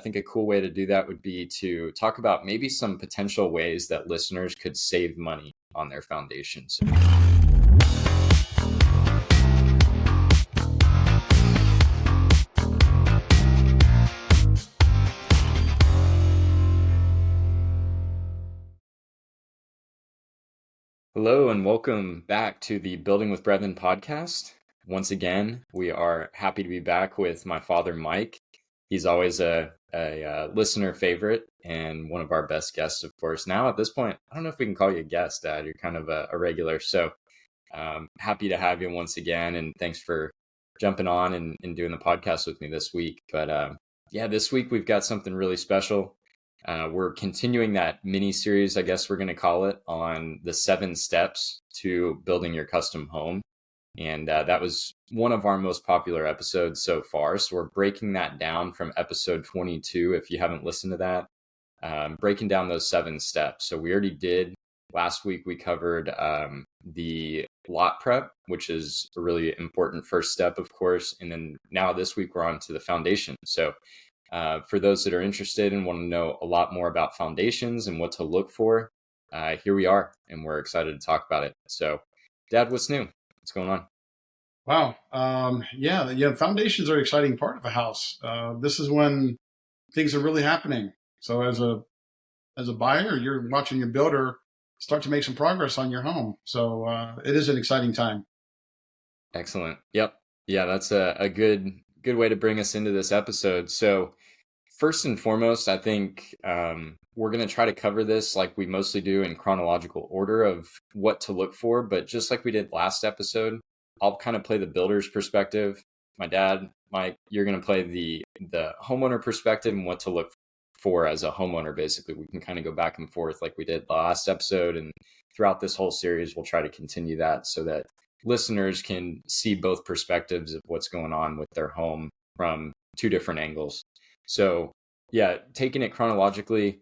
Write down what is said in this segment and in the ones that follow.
think a cool way to do that would be to talk about maybe some potential ways that listeners could save money on their foundations. Hello, and welcome back to the Building with Breven podcast. Once again, we are happy to be back with my father, Mike. He's always a listener favorite and one of our best guests, of course. Now, at this point, I don't know if we can call you a guest, Dad. You're kind of a regular. So happy to have you once again. And thanks for jumping on and doing the podcast with me this week. But this week we've got something really special. We're continuing that mini series, I guess we're going to call it, on the 7 steps to building your custom home. And that was one of our most popular episodes so far. So we're breaking that down from episode 22. If you haven't listened to that, breaking down those 7 steps. So we already did last week. We covered the lot prep, which is a really important first step, of course. And then now this week we're on to the foundation. So for those that are interested and want to know a lot more about foundations and what to look for, here we are, and we're excited to talk about it. So, Dad, what's new? What's going on? Wow. Foundations are an exciting part of a house. This is when things are really happening. So as a buyer, you're watching your builder start to make some progress on your home. So it is an exciting time. Excellent. Yep. Yeah, that's a good way to bring us into this episode. So first and foremost, I think we're going to try to cover this like we mostly do in chronological order of what to look for. But just like we did last episode, I'll kind of play the builder's perspective. My dad, Mike, you're going to play the homeowner perspective and what to look for as a homeowner. Basically, we can kind of go back and forth like we did last episode. And throughout this whole series, we'll try to continue that so that listeners can see both perspectives of what's going on with their home from 2 different angles. So yeah, taking it chronologically,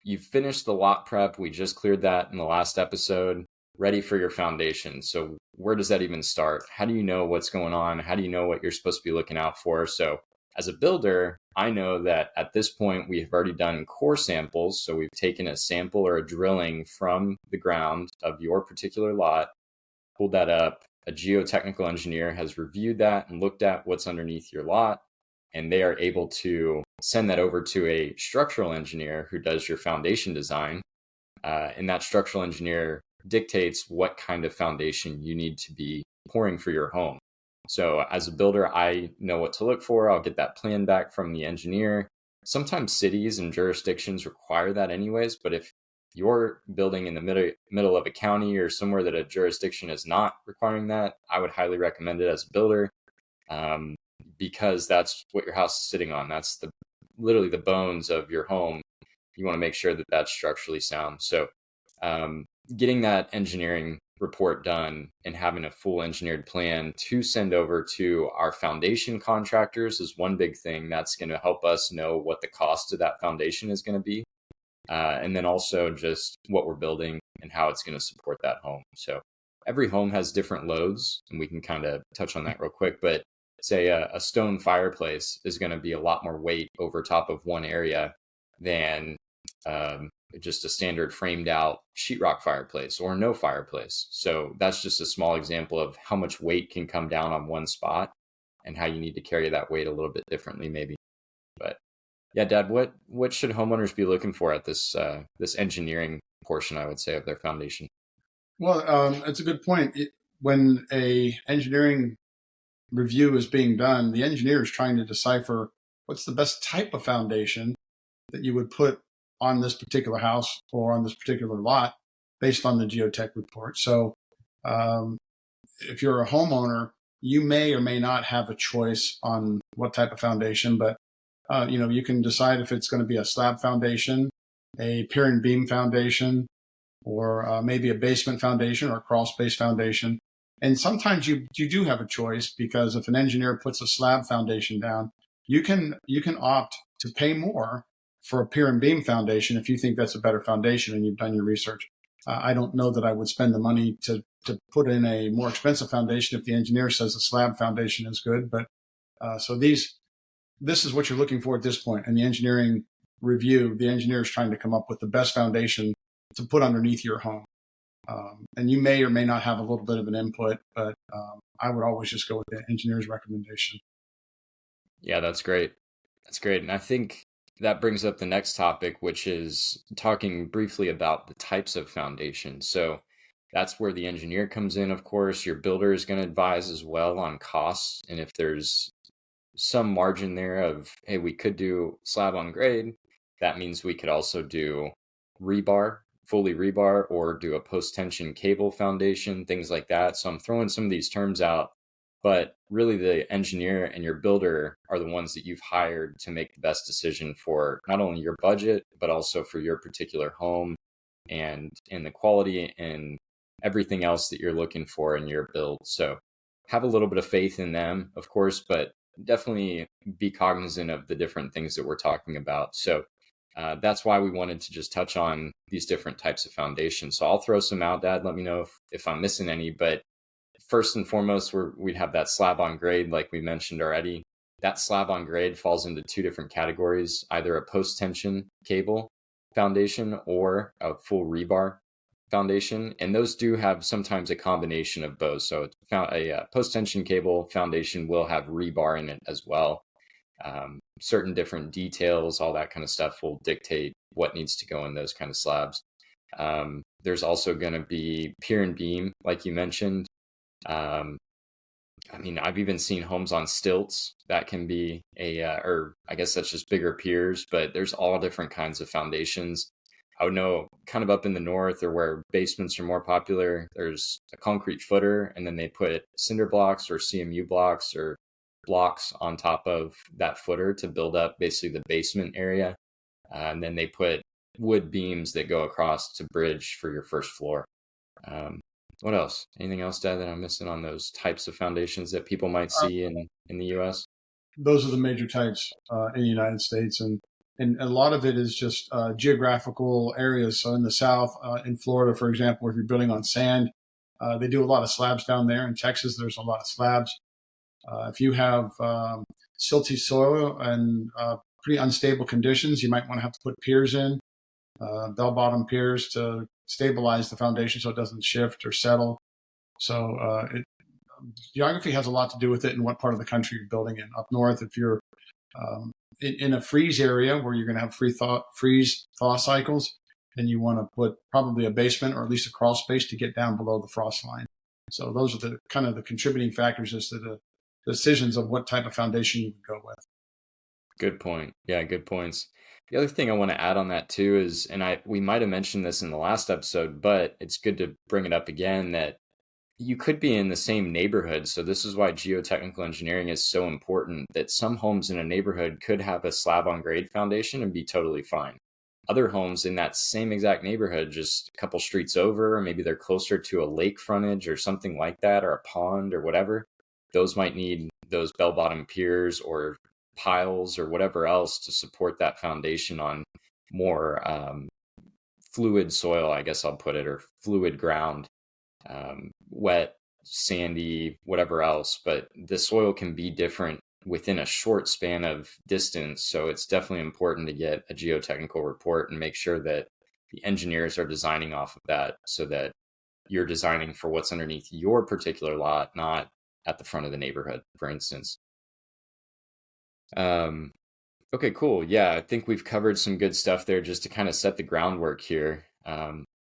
you finished the lot prep. We just cleared that in the last episode, ready for your foundation. So where does that even start? How do you know what's going on? How do you know what you're supposed to be looking out for? So as a builder, I know that at this point we have already done core samples. So we've taken a sample or a drilling from the ground of your particular lot, pulled that up. A geotechnical engineer has reviewed that and looked at what's underneath your lot, and they are able to send that over to a structural engineer who does your foundation design. And that structural engineer dictates what kind of foundation you need to be pouring for your home. So as a builder, I know what to look for. I'll get that plan back from the engineer. Sometimes cities and jurisdictions require that anyways, but if you're building in the middle of a county or somewhere that a jurisdiction is not requiring that, I would highly recommend it as a builder, because that's what your house is sitting on. That's literally the bones of your home. You want to make sure that that's structurally sound. So getting that engineering report done and having a full engineered plan to send over to our foundation contractors is one big thing. That's going to help us know what the cost of that foundation is going to be. And then also just what we're building and how it's going to support that home. So every home has different loads, and we can kind of touch on that real quick. But say a stone fireplace is going to be a lot more weight over top of one area than just a standard framed out sheetrock fireplace or no fireplace. So that's just a small example of how much weight can come down on one spot and how you need to carry that weight a little bit differently maybe. But yeah, Dad, what should homeowners be looking for at this engineering portion, I would say, of their foundation? Well, that's a good point. When a engineering review is being done, the engineer is trying to decipher what's the best type of foundation that you would put on this particular house or on this particular lot based on the geotech report. So if you're a homeowner, you may or may not have a choice on what type of foundation, but you can decide if it's going to be a slab foundation, a pier and beam foundation, or maybe a basement foundation or a crawl space foundation. And sometimes you do have a choice, because if an engineer puts a slab foundation down, you can opt to pay more for a pier and beam foundation if you think that's a better foundation and you've done your research. I don't know that I would spend the money to put in a more expensive foundation if the engineer says a slab foundation is good. But so these this is what you're looking for at this point. And the engineering review, the engineer is trying to come up with the best foundation to put underneath your home. And you may or may not have a little bit of an input, but I would always just go with the engineer's recommendation. Yeah, that's great. That's great. And I think that brings up the next topic, which is talking briefly about the types of foundation. So that's where the engineer comes in, of course. Your builder is going to advise as well on costs. And if there's some margin there of, hey, we could do slab on grade, that means we could also do rebar, fully rebar, or do a post tension cable foundation, things like that. So I'm throwing some of these terms out, but really the engineer and your builder are the ones that you've hired to make the best decision for not only your budget, but also for your particular home and the quality and everything else that you're looking for in your build. So have a little bit of faith in them, of course, but definitely be cognizant of the different things that we're talking about. So that's why we wanted to just touch on these different types of foundations. So I'll throw some out, Dad. Let me know if I'm missing any. But first and foremost, we'd have that slab on grade, like we mentioned already. That slab on grade falls into two different categories, either a post tension cable foundation or a full rebar foundation. And those do have sometimes a combination of both. So a post tension cable foundation will have rebar in it as well. Certain different details, all that kind of stuff will dictate what needs to go in those kind of slabs. There's also going to be pier and beam, like you mentioned. I mean, I've even seen homes on stilts that can be or I guess that's just bigger piers, but there's all different kinds of foundations. I would know kind of up in the north or where basements are more popular, there's a concrete footer, and then they put cinder blocks or CMU blocks or blocks on top of that footer to build up basically the basement area. And then they put wood beams that go across to bridge for your first floor. What else? Anything else, Dad, that I'm missing on those types of foundations that people might see in the U.S.? Those are the major types in the United States, and a lot of it is just geographical areas. So in the South, in Florida, for example, if you're building on sand, they do a lot of slabs down there. In Texas, there's a lot of slabs. If you have silty soil and pretty unstable conditions, you might want to have to put piers in, bell-bottom piers to stabilize the foundation so it doesn't shift or settle. So geography has a lot to do with it and what part of the country you're building in. Up north, if you're in a freeze area where you're going to have freeze thaw cycles, and you want to put probably a basement or at least a crawl space to get down below the frost line. So those are the kind of the contributing factors as to the decisions of what type of foundation you would go with. Good point. Yeah, good points. The other thing I want to add on that too is, and we might have mentioned this in the last episode, but it's good to bring it up again, that you could be in the same neighborhood. So this is why geotechnical engineering is so important, that some homes in a neighborhood could have a slab on grade foundation and be totally fine. Other homes in that same exact neighborhood, just a couple streets over, or maybe they're closer to a lake frontage or something like that, or a pond or whatever, those might need those bell-bottom piers or piles or whatever else to support that foundation on more fluid soil, I guess I'll put it, or fluid ground, wet, sandy, whatever else. But the soil can be different within a short span of distance. So it's definitely important to get a geotechnical report and make sure that the engineers are designing off of that so that you're designing for what's underneath your particular lot, not at the front of the neighborhood, for instance. Okay, cool. Yeah, I think we've covered some good stuff there just to kind of set the groundwork here.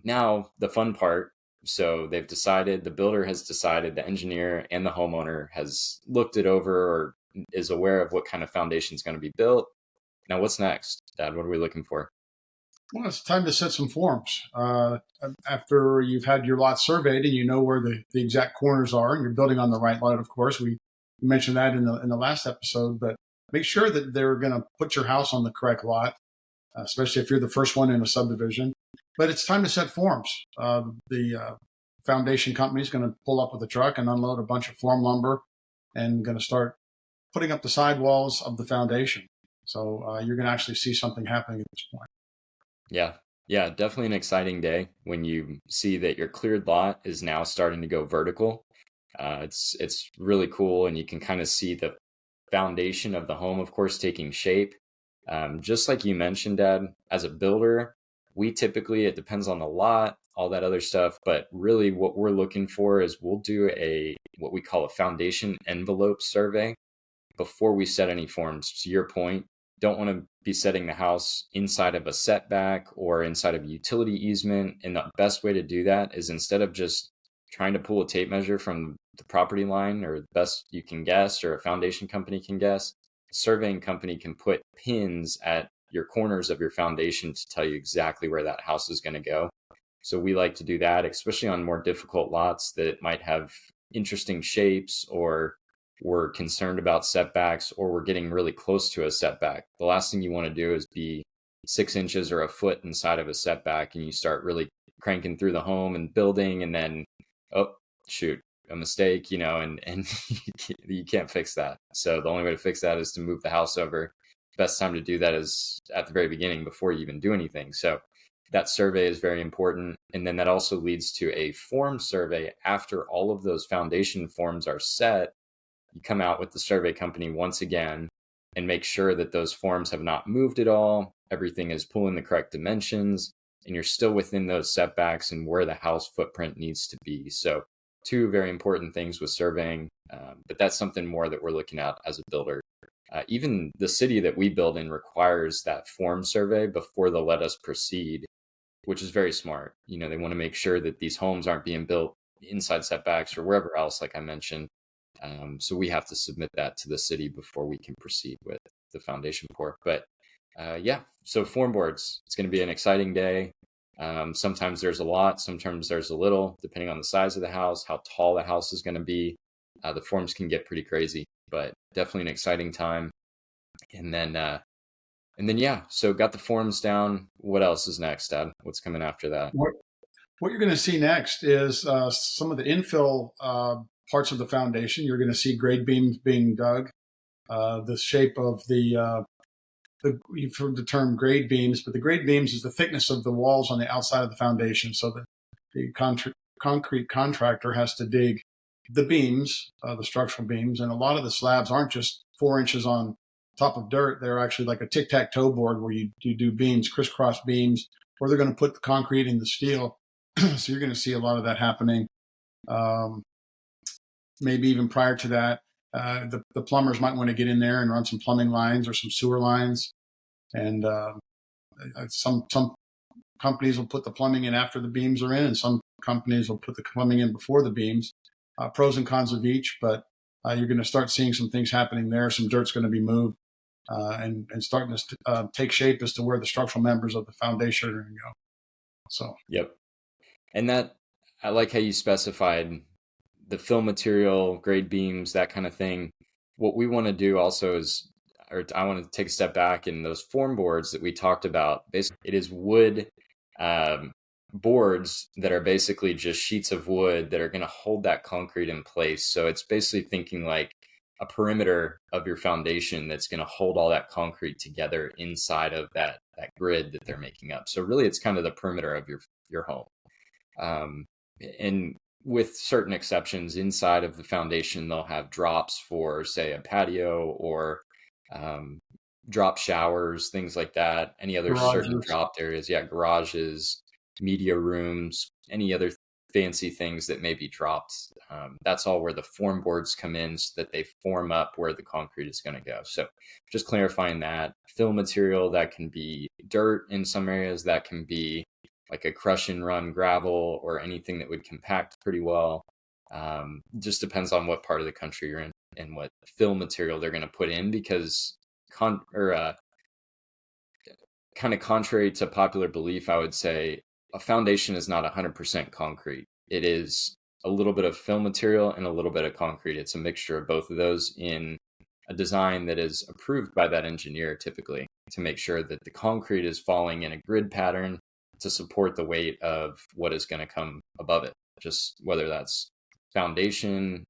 Now, the fun part. So they've decided, the builder has decided, the engineer and the homeowner has looked it over or is aware of what kind of foundation is going to be built. Now, what's next, Dad? What are we looking for? Well, it's time to set some forms. After you've had your lot surveyed and you know where the exact corners are, and you're building on the right lot, of course. We mentioned that in the last episode, but make sure that they're going to put your house on the correct lot, especially if you're the first one in a subdivision. But it's time to set forms. The foundation company is going to pull up with a truck and unload a bunch of form lumber and going to start putting up the sidewalls of the foundation. So you're going to actually see something happening at this point. Yeah, definitely an exciting day when you see that your cleared lot is now starting to go vertical. It's really cool, and you can kind of see the foundation of the home, of course, taking shape. Just like you mentioned, Dad, as a builder, we typically, it depends on the lot, all that other stuff, but really what we're looking for is we'll do what we call a foundation envelope survey before we set any forms. To your point, don't want to be setting the house inside of a setback or inside of a utility easement. And the best way to do that is, instead of just trying to pull a tape measure from the property line, or the best you can guess, or a foundation company can guess, a surveying company can put pins at your corners of your foundation to tell you exactly where that house is going to go. So we like to do that, especially on more difficult lots that might have interesting shapes, or we're concerned about setbacks, or we're getting really close to a setback. The last thing you want to do is be 6 inches or a foot inside of a setback, and you start really cranking through the home and building, and then, oh, shoot, a mistake, and you can't fix that. So the only way to fix that is to move the house over. Best time to do that is at the very beginning, before you even do anything. So that survey is very important. And then that also leads to a form survey. After all of those foundation forms are set, you come out with the survey company once again and make sure that those forms have not moved at all. Everything is pulling the correct dimensions, and you're still within those setbacks and where the house footprint needs to be. So two very important things with surveying, but that's something more that we're looking at as a builder. Even the city that we build in requires that form survey before they'll let us proceed, which is very smart. They want to make sure that these homes aren't being built inside setbacks or wherever else, like I mentioned. So we have to submit that to the city before we can proceed with the foundation pour. But yeah, so form boards, it's going to be an exciting day. Sometimes there's a lot, sometimes there's a little, depending on the size of the house, how tall the house is going to be. The forms can get pretty crazy, but definitely an exciting time. And then, yeah, so got the forms down. What else is next, Dad? What's coming after that? What you're going to see next is some of the infill parts of the foundation. You're going to see grade beams being dug. The shape of you've heard the term grade beams, but the grade beams is the thickness of the walls on the outside of the foundation. So the concrete contractor has to dig the beams, the structural beams, and a lot of the slabs aren't just 4 inches on top of dirt. They're actually like a tic-tac-toe board where you do beams, crisscross beams, or they're going to put the concrete in the steel. So you're going to see a lot of that happening. Maybe even prior to that, the plumbers might want to get in there and run some plumbing lines or some sewer lines. And some companies will put the plumbing in after the beams are in, and some companies will put the plumbing in before the beams. Pros and cons of each, but you're going to start seeing some things happening there. Some dirt's going to be moved and starting to take shape as to where the structural members of the foundation are going to go. So, yep. And that, I like how you specified the fill material, grade beams, that kind of thing. What we want to do also is, or I want to take a step back, in those form boards that we talked about. Basically, it is wood boards that are basically just sheets of wood that are going to hold that concrete in place. So it's basically thinking like a perimeter of your foundation that's going to hold all that concrete together inside of that grid that they're making up. So really, it's kind of the perimeter of your home. And with certain exceptions, inside of the foundation, they'll have drops for, say, a patio, or drop showers, things like that. Any other certain dropped areas? Yeah, garages, media rooms, any other fancy things that may be dropped. That's all where the form boards come in, so that they form up where the concrete is going to go. So just clarifying that. Fill material, that can be dirt in some areas, that can be like a crush and run gravel, or anything that would compact pretty well. Just depends on what part of the country you're in and what fill material they're going to put in, because kind of contrary to popular belief, I would say a foundation is not 100% concrete. It is a little bit of fill material and a little bit of concrete. It's a mixture of both of those in a design that is approved by that engineer, typically, to make sure that the concrete is falling in a grid pattern to support the weight of what is going to come above it. Just whether that's foundation,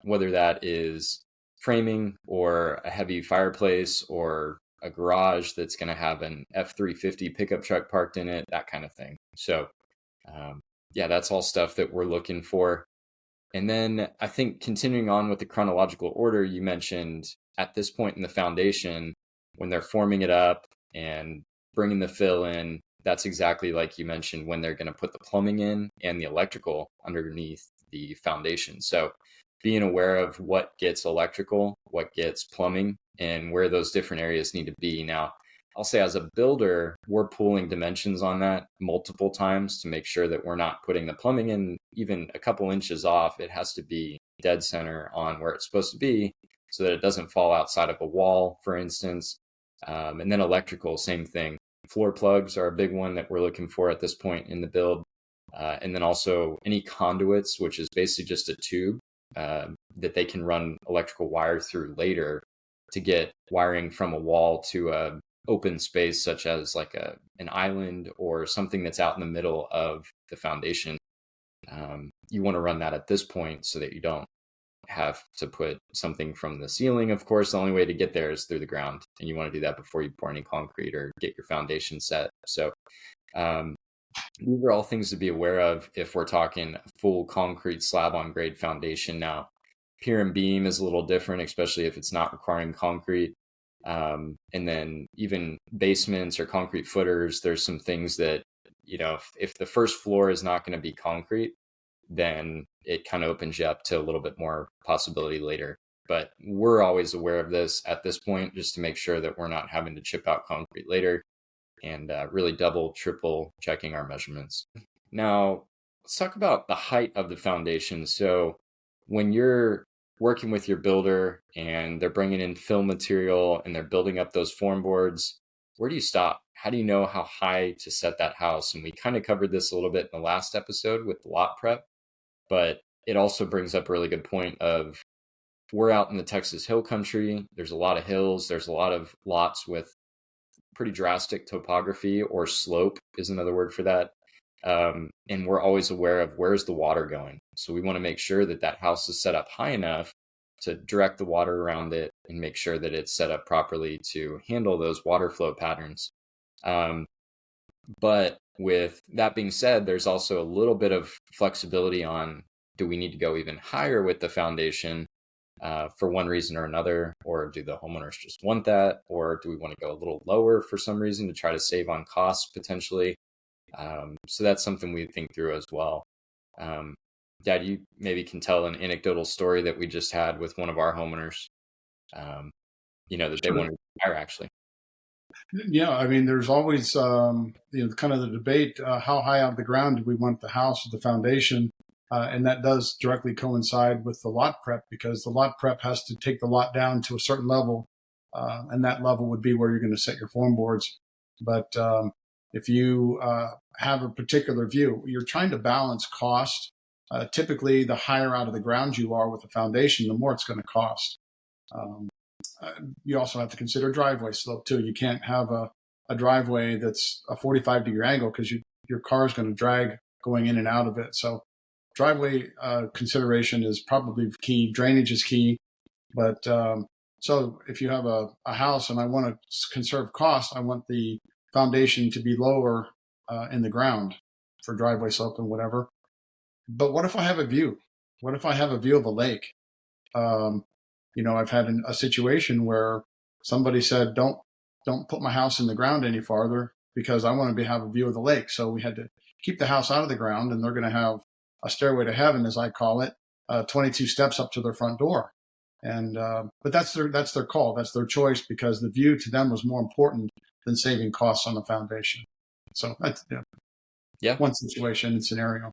whether that is framing, or a heavy fireplace, or a garage that's going to have an F-350 pickup truck parked in it, that kind of thing. So yeah, that's all stuff that we're looking for. And then I think continuing on with the chronological order, you mentioned at this point in the foundation, when they're forming it up and bringing the fill in, that's exactly like you mentioned when they're going to put the plumbing in and the electrical underneath the foundation. So being aware of what gets electrical, what gets plumbing, and where those different areas need to be. Now, I'll say as a builder, we're pulling dimensions on that multiple times to make sure that we're not putting the plumbing in even a couple inches off. It has to be dead center on where it's supposed to be so that it doesn't fall outside of a wall, for instance. And then electrical, same thing. Floor plugs are a big one that we're looking for at this point in the build. And then also any conduits, which is basically just a tube that they can run electrical wire through later to get wiring from a wall to a open space, such as like an island or something that's out in the middle of the foundation. You want to run that at this point so that you don't have to put something from the ceiling. Of course, the only way to get there is through the ground, and you want to do that before you pour any concrete or get your foundation set. So these are all things to be aware of if we're talking full concrete slab on grade foundation. Now, pier and beam is a little different, especially if it's not requiring concrete. And then even basements or concrete footers, there's some things that, if the first floor is not going to be concrete, then it kind of opens you up to a little bit more possibility later. But we're always aware of this at this point, just to make sure that we're not having to chip out concrete later and really double, triple checking our measurements. Now, let's talk about the height of the foundation. So when you're working with your builder and they're bringing in fill material and they're building up those form boards, where do you stop? How do you know how high to set that house? And we kind of covered this a little bit in the last episode with the lot prep, but it also brings up a really good point of we're out in the Texas Hill Country. There's a lot of hills. There's a lot of lots with pretty drastic topography, or slope is another word for that. And we're always aware of where's the water going. So we want to make sure that that house is set up high enough to direct the water around it and make sure that it's set up properly to handle those water flow patterns. But with that being said, there's also a little bit of flexibility on, do we need to go even higher with the foundation for one reason or another, or do the homeowners just want that, or do we want to go a little lower for some reason to try to save on costs potentially? So that's something we think through as well. Dad, you maybe can tell an anecdotal story that we just had with one of our homeowners, that they wanted to hire actually. Yeah, I mean, there's always kind of the debate: how high out of the ground do we want the house or the foundation? And that does directly coincide with the lot prep, because the lot prep has to take the lot down to a certain level, and that level would be where you're going to set your form boards. But if you have a particular view, you're trying to balance cost. Typically, the higher out of the ground you are with the foundation, the more it's going to cost. You also have to consider driveway slope too. You can't have a driveway that's a 45-degree angle, because your car is going to drag going in and out of it. So driveway consideration is probably key. Drainage is key. But so if you have a house and I want to conserve cost, I want the foundation to be lower in the ground for driveway slope and whatever. But what if I have a view? What if I have a view of a lake? I've had a situation where somebody said, don't put my house in the ground any farther because I want to have a view of the lake. So we had to keep the house out of the ground, and they're going to have a stairway to heaven, as I call it, 22 steps up to their front door. And but that's their call. That's their choice, because the view to them was more important than saving costs on the foundation. So that's one situation and scenario.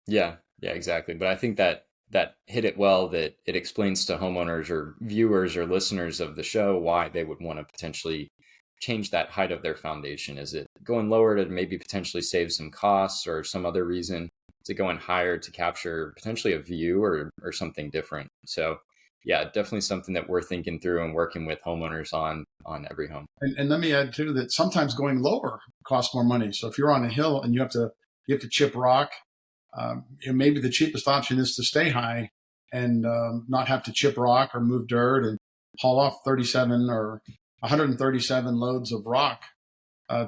Yeah, exactly. But I think that hit it well, that it explains to homeowners or viewers or listeners of the show why they would want to potentially change that height of their foundation. Is it going lower to maybe potentially save some costs, or some other reason? Is it going higher to capture potentially a view or something different? So yeah, definitely something that we're thinking through and working with homeowners on every home. And let me add too that sometimes going lower costs more money. So if you're on a hill and you have to chip rock, maybe the cheapest option is to stay high and not have to chip rock or move dirt and haul off 37 or 137 loads of rock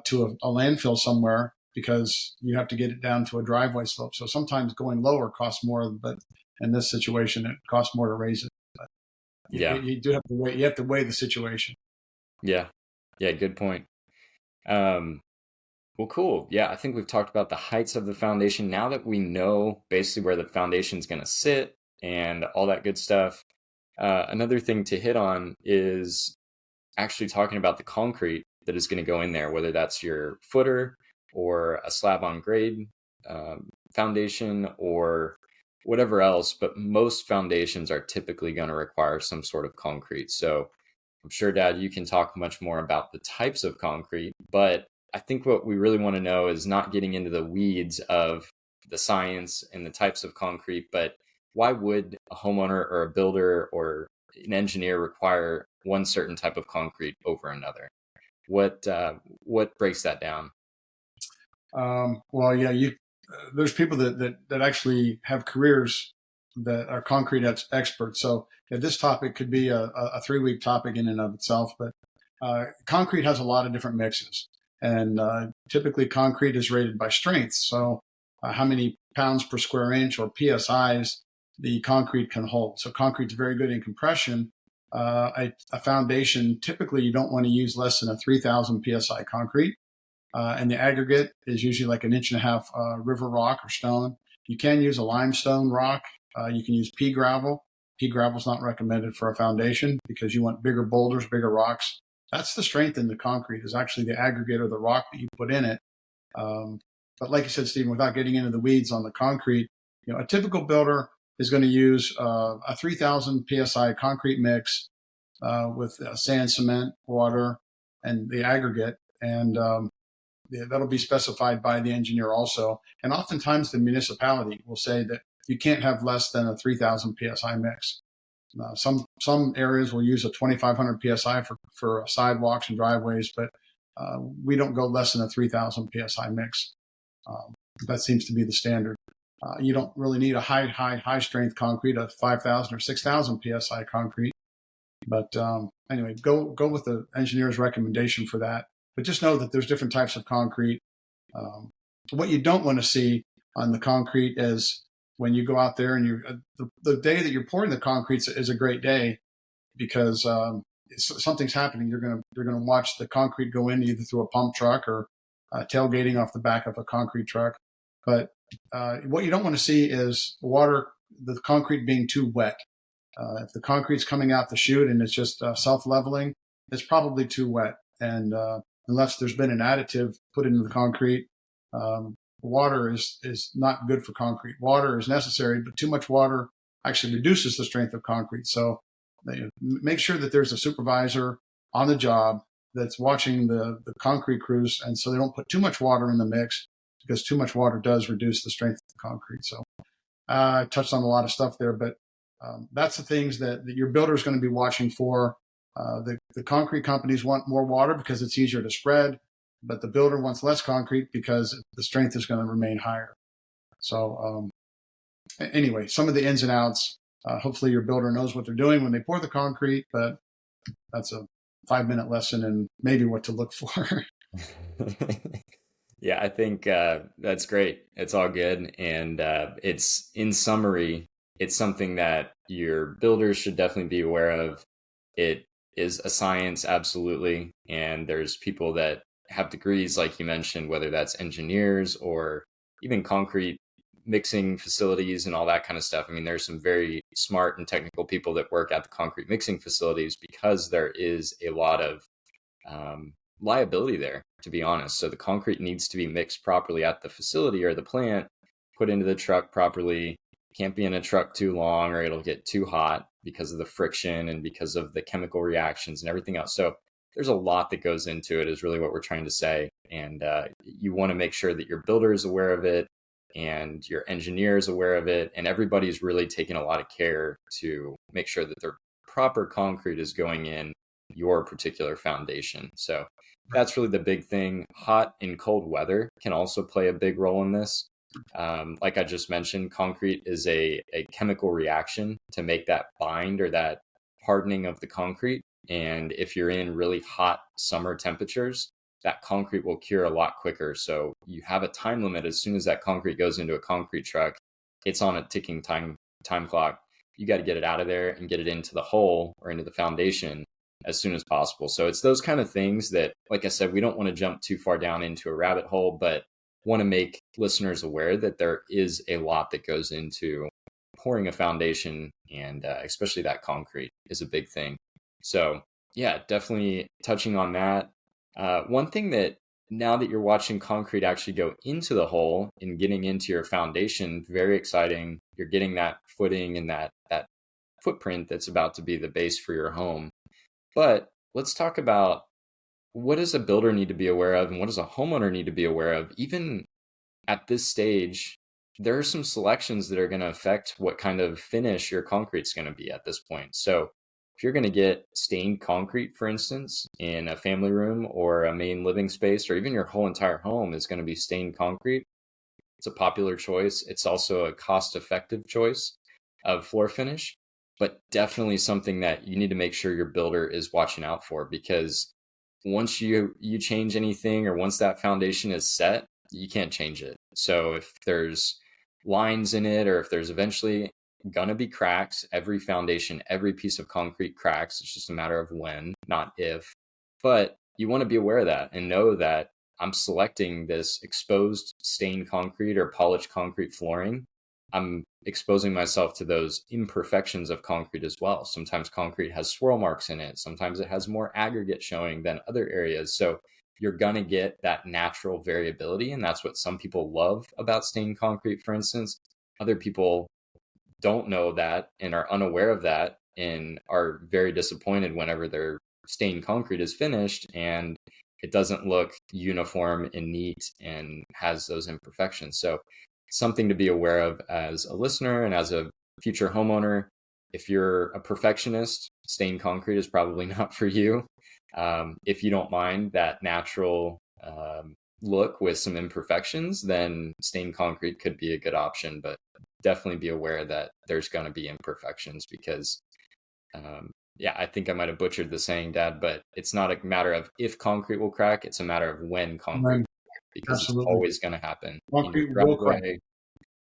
to a landfill somewhere, because you have to get it down to a driveway slope. So sometimes going lower costs more, but in this situation, it costs more to raise it. But Yeah. you do have to weigh. You have to weigh the situation. Yeah. Yeah. Good point. Um, well, cool. Yeah. I think we've talked about the heights of the foundation. Now that we know basically where the foundation is going to sit and all that good stuff, another thing to hit on is actually talking about the concrete that is going to go in there, whether that's your footer or a slab on grade foundation or whatever else. But most foundations are typically going to require some sort of concrete. So I'm sure, Dad, you can talk much more about the types of concrete, but I think what we really want to know is not getting into the weeds of the science and the types of concrete, but why would a homeowner or a builder or an engineer require one certain type of concrete over another? What breaks that down? Well, yeah, there's people that actually have careers that are concrete experts. So yeah, this topic could be a 3 week topic in and of itself. But concrete has a lot of different mixes, and typically concrete is rated by strength. So how many pounds per square inch or psi's the concrete can hold. So concrete's very good in compression. A foundation, typically you don't want to use less than a 3,000 psi concrete. And the aggregate is usually like 1.5 inch river rock or stone. You can use a limestone rock. You can use pea gravel. Pea gravel is not recommended for a foundation because you want bigger boulders, bigger rocks. That's the strength in the concrete, is actually the aggregate or the rock that you put in it. But like you said, Stephen, without getting into the weeds on the concrete, a typical builder is going to use a 3,000 psi concrete mix with sand, cement, water, and the aggregate. And that'll be specified by the engineer also. And oftentimes the municipality will say that you can't have less than a 3,000 psi mix. Some areas will use a 2,500 psi for sidewalks and driveways, but we don't go less than a 3,000 psi mix. That seems to be the standard. You don't really need a high strength concrete, a 5,000 or 6,000 psi concrete. But anyway, go with the engineer's recommendation for that. But just know that there's different types of concrete. What you don't want to see on the concrete is when you go out there and the day that you're pouring the concrete is a great day because something's happening. You're gonna watch the concrete go in either through a pump truck or tailgating off the back of a concrete truck. But what you don't want to see is the concrete being too wet. If the concrete's coming out the chute and it's just self-leveling, it's probably too wet. And unless there's been an additive put into the concrete, water is not good for concrete. Water is necessary, but too much water actually reduces the strength of concrete. So make sure that there's a supervisor on the job that's watching the concrete crews, and so they don't put too much water in the mix, because too much water does reduce the strength of the concrete. So I touched on a lot of stuff there, but that's the things that your builder is going to be watching for. The concrete companies want more water because it's easier to spread, but the builder wants less concrete because the strength is going to remain higher. So anyway, some of the ins and outs, hopefully your builder knows what they're doing when they pour the concrete, but that's a 5-minute lesson and maybe what to look for. Yeah, I think that's great. It's all good. And it's, in summary, it's something that your builders should definitely be aware of. It is a science, absolutely. And there's people that have degrees, like you mentioned, whether that's engineers or even concrete mixing facilities and all that kind of stuff. I mean, there's some very smart and technical people that work at the concrete mixing facilities because there is a lot of liability there, to be honest. So the concrete needs to be mixed properly at the facility or the plant, put into the truck properly. Can't be in a truck too long or it'll get too hot because of the friction and because of the chemical reactions and everything else. So there's a lot that goes into it, is really what we're trying to say. And you want to make sure that your builder is aware of it and your engineer is aware of it. And everybody's really taking a lot of care to make sure that their proper concrete is going in your particular foundation. So that's really the big thing. Hot and cold weather can also play a big role in this. Like I just mentioned, concrete is a chemical reaction to make that bind or that hardening of the concrete. And if you're in really hot summer temperatures, that concrete will cure a lot quicker. So you have a time limit. As soon as that concrete goes into a concrete truck, it's on a ticking time time clock. You got to get it out of there and get it into the hole or into the foundation as soon as possible. So it's those kind of things that, like I said, we don't want to jump too far down into a rabbit hole, but want to make listeners aware that there is a lot that goes into pouring a foundation, and especially that concrete is a big thing. So yeah, definitely touching on that. One thing that, now that you're watching concrete actually go into the hole and getting into your foundation, very exciting. You're getting that footing and that footprint that's about to be the base for your home. But let's talk about, what does a builder need to be aware of, and what does a homeowner need to be aware of? Even at this stage, there are some selections that are going to affect what kind of finish your concrete's going to be at this point. So if you're going to get stained concrete, for instance, in a family room or a main living space, or even your whole entire home is going to be stained concrete, it's a popular choice. It's also a cost-effective choice of floor finish, but definitely something that you need to make sure your builder is watching out for, because once you change anything, or once that foundation is set, you can't change it. So if there's lines in it, or if there's eventually gonna be cracks, every foundation, every piece of concrete cracks. It's just a matter of when, not if. But you want to be aware of that and know that I'm selecting this exposed stained concrete or polished concrete flooring. I'm exposing myself to those imperfections of concrete as well. Sometimes concrete has swirl marks in it. Sometimes it has more aggregate showing than other areas. So you're going to get that natural variability. And that's what some people love about stained concrete, for instance. Other people don't know that and are unaware of that and are very disappointed whenever their stained concrete is finished and it doesn't look uniform and neat and has those imperfections. So something to be aware of as a listener and as a future homeowner. If you're a perfectionist, stained concrete is probably not for you. If you don't mind that natural look with some imperfections, then stained concrete could be a good option, but definitely be aware that there's going to be imperfections, because yeah, I think I might have butchered the saying, Dad, but it's not a matter of if concrete will crack, it's a matter of when concrete will crack, because it's Absolutely. always going to happen in your Concrete will crack. driveway.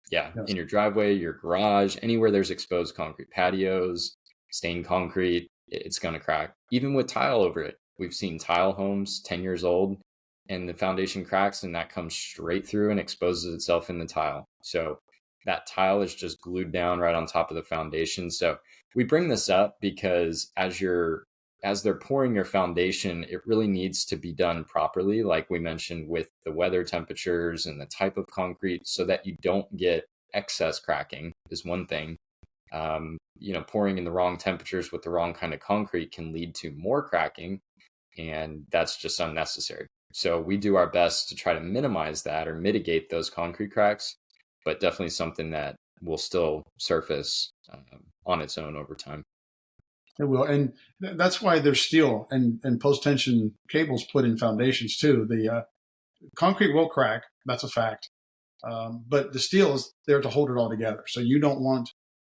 Yeah, Yes. in your driveway, your garage, anywhere there's exposed concrete, patios, stained concrete, it's going to crack. Even with tile over it. We've seen tile homes 10 years old and the foundation cracks, and that comes straight through and exposes itself in the tile. So that tile is just glued down right on top of the foundation. So we bring this up because as they're pouring your foundation, it really needs to be done properly, like we mentioned, with the weather temperatures and the type of concrete, so that you don't get excess cracking is one thing. Pouring in the wrong temperatures with the wrong kind of concrete can lead to more cracking, and that's just unnecessary. So we do our best to try to minimize that or mitigate those concrete cracks, but definitely something that will still surface on its own over time. It will, and that's why there's steel and post-tension cables put in foundations too. The concrete will crack, that's a fact, but the steel is there to hold it all together. So you don't want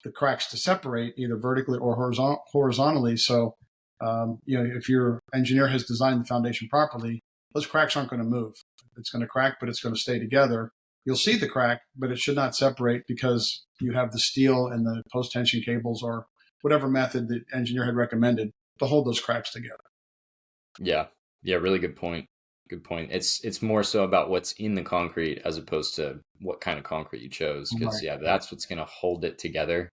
the cracks to separate either vertically or horizontally. So if your engineer has designed the foundation properly, those cracks aren't going to move. It's going to crack, but it's going to stay together. You'll see the crack, but it should not separate because you have the steel and the post-tension cables, or whatever method the engineer had recommended, to hold those cracks together. Yeah, really good point. Good point. It's more so about what's in the concrete as opposed to what kind of concrete you chose, because Right. yeah, that's what's going to hold it together,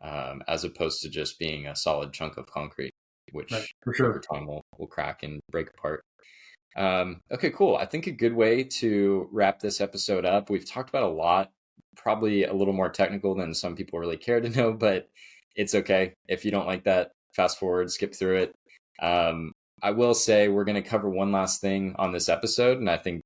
as opposed to just being a solid chunk of concrete, which Right, for over sure. time will crack and break apart. Okay, cool. I think a good way to wrap this episode up, we've talked about a lot, probably a little more technical than some people really care to know, but it's okay. If you don't like that, fast forward, skip through it. I will say we're going to cover one last thing on this episode, and I think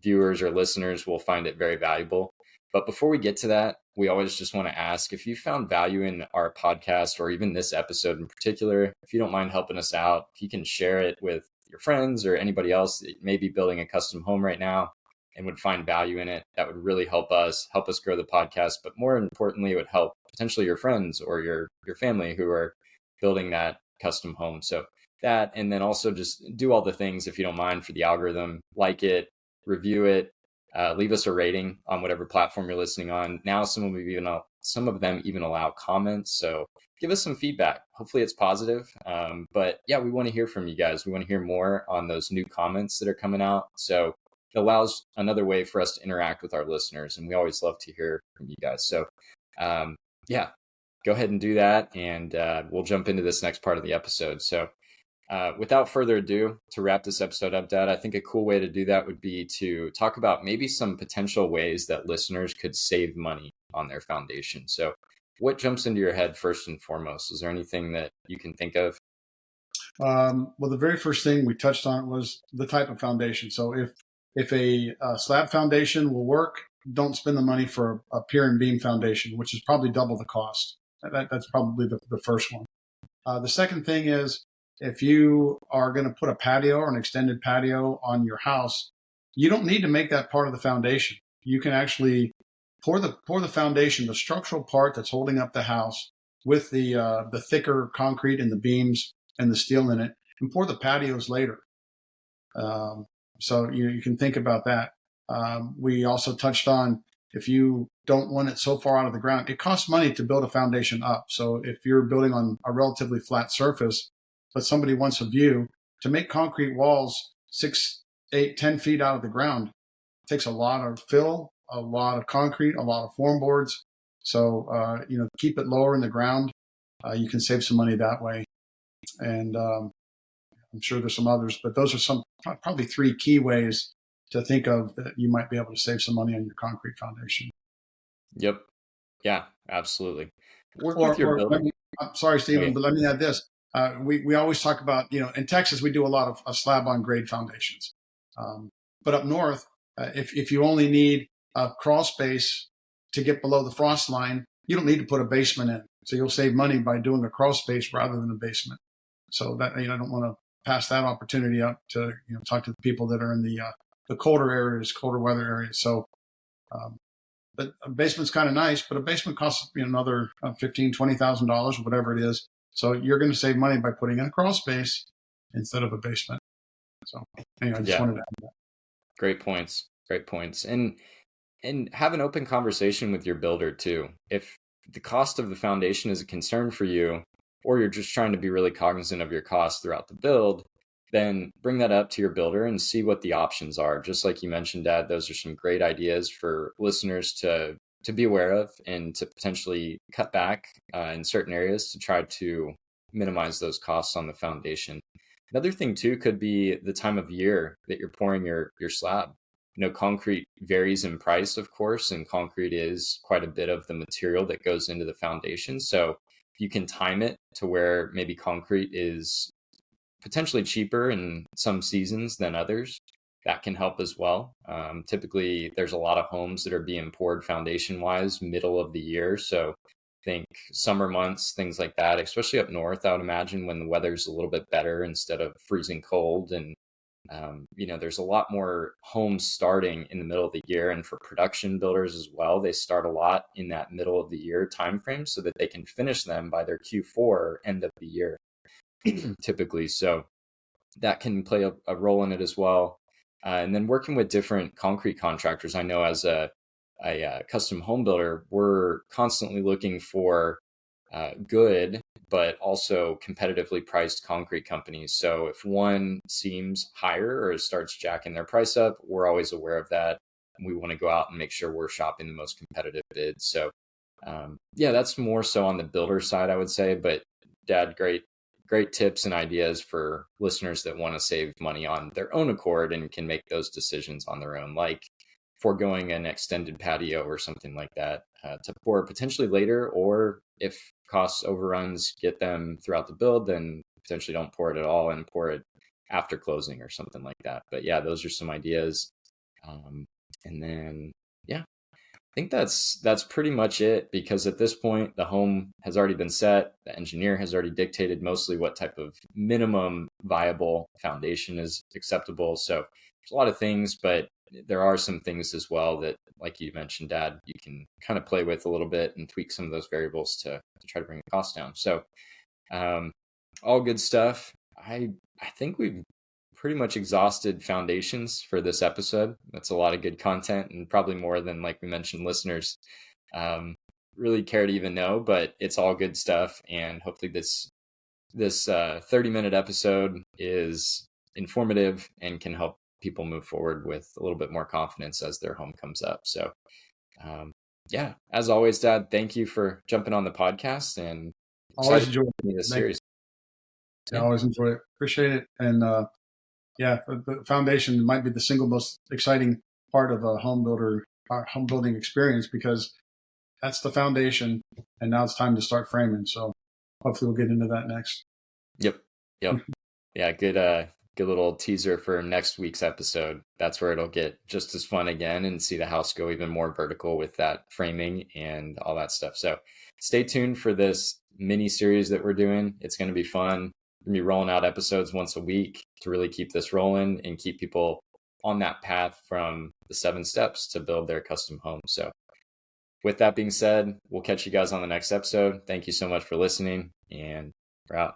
viewers or listeners will find it very valuable. But before we get to that, we always just want to ask, if you found value in our podcast, or even this episode in particular, if you don't mind helping us out, if you can share it with your friends or anybody else that may be building a custom home right now and would find value in it, that would really help us grow the podcast. But more importantly, it would help potentially your friends or your family who are building that custom home. So that, and then also just do all the things, if you don't mind, for the algorithm, like it, review it, Leave us a rating on whatever platform you're listening on. Now, some of them even allow comments. So give us some feedback. Hopefully it's positive. But yeah, we want to hear from you guys. We want to hear more on those new comments that are coming out. So it allows another way for us to interact with our listeners. And we always love to hear from you guys. So yeah, go ahead and do that. And we'll jump into this next part of the episode. So without further ado, to wrap this episode up, Dad, I think a cool way to do that would be to talk about maybe some potential ways that listeners could save money on their foundation. So what jumps into your head first and foremost? Is there anything that you can think of? Well, the very first thing we touched on was the type of foundation. So if a slab foundation will work, don't spend the money for a pier and beam foundation, which is probably double the cost. That's probably the first one. The second thing is, if you are going to put a patio or an extended patio on your house, you don't need to make that part of the foundation. You can actually pour the foundation, the structural part that's holding up the house, with the thicker concrete and the beams and the steel in it, and pour the patios later. So you can think about that. We also touched on, if you don't want it so far out of the ground, it costs money to build a foundation up. So if you're building on a relatively flat surface, but somebody wants a view, to make concrete walls 6, 8, 10 feet out of the ground, it takes a lot of fill, a lot of concrete, a lot of form boards. So, keep it lower in the ground. You can save some money that way. And I'm sure there's some others, but those are probably 3 key ways to think of that you might be able to save some money on your concrete foundation. Yep. Yeah, absolutely. Work with your builder. I'm sorry, Stephen, but let me add this. We always talk about, in Texas, we do a lot of slab on grade foundations. But up north, if you only need a crawl space to get below the frost line, you don't need to put a basement in. So you'll save money by doing a crawl space rather than a basement. So that, I don't want to pass that opportunity up to, talk to the people that are in the colder areas, colder weather areas. So, but a basement's kind of nice, but a basement costs another $15,000, $20,000, whatever it is. So you're going to save money by putting in a crawl space instead of a basement. So anyway, I just wanted to add that. Great points. And have an open conversation with your builder too. If the cost of the foundation is a concern for you, or you're just trying to be really cognizant of your costs throughout the build, then bring that up to your builder and see what the options are. Just like you mentioned, Dad, those are some great ideas for listeners to be aware of and to potentially cut back in certain areas to try to minimize those costs on the foundation. Another thing too could be the time of year that you're pouring your slab. Concrete varies in price, of course, and concrete is quite a bit of the material that goes into the foundation. So you can time it to where maybe concrete is potentially cheaper in some seasons than others. That can help as well. Typically, there's a lot of homes that are being poured foundation-wise middle of the year. So think summer months, things like that, especially up north, I would imagine, when the weather's a little bit better instead of freezing cold. And, there's a lot more homes starting in the middle of the year. And for production builders as well, they start a lot in that middle of the year timeframe so that they can finish them by their Q4 end of the year, typically. So that can play a role in it as well. And then working with different concrete contractors. I know as a custom home builder, we're constantly looking for good, but also competitively priced concrete companies. So if one seems higher or starts jacking their price up, we're always aware of that. We want to go out and make sure we're shopping the most competitive bids. So that's more so on the builder side, I would say. But Dad, great tips and ideas for listeners that want to save money on their own accord and can make those decisions on their own, like foregoing an extended patio or something like that to pour potentially later, or if costs overruns get them throughout the build, then potentially don't pour it at all and pour it after closing or something like that. But yeah, those are some ideas. And then, I think that's pretty much it, because at this point, the home has already been set. The engineer has already dictated mostly what type of minimum viable foundation is acceptable. So there's a lot of things, but there are some things as well that, like you mentioned, Dad, you can kind of play with a little bit and tweak some of those variables to try to bring the cost down. So all good stuff. I think we've pretty much exhausted foundations for this episode. That's a lot of good content, and probably more than, like we mentioned, listeners um, really care to even know, but it's all good stuff. And hopefully this 30-minute episode is informative and can help people move forward with a little bit more confidence as their home comes up. So um, yeah, as always, Dad, thank you for jumping on the podcast, and Always excited enjoy to continue it. this Thank series. you. I Yeah. always enjoy it. Appreciate it. And yeah, the foundation might be the single most exciting part of a home building experience, because that's the foundation. And now it's time to start framing. So hopefully we'll get into that next. Yep. Yep. Yeah, good little teaser for next week's episode. That's where it'll get just as fun again and see the house go even more vertical with that framing and all that stuff. So stay tuned for this mini series that we're doing. It's going to be fun. We're going to be rolling out episodes once a week to really keep this rolling and keep people on that path from the 7 steps to build their custom home. So with that being said, we'll catch you guys on the next episode. Thank you so much for listening, and we're out.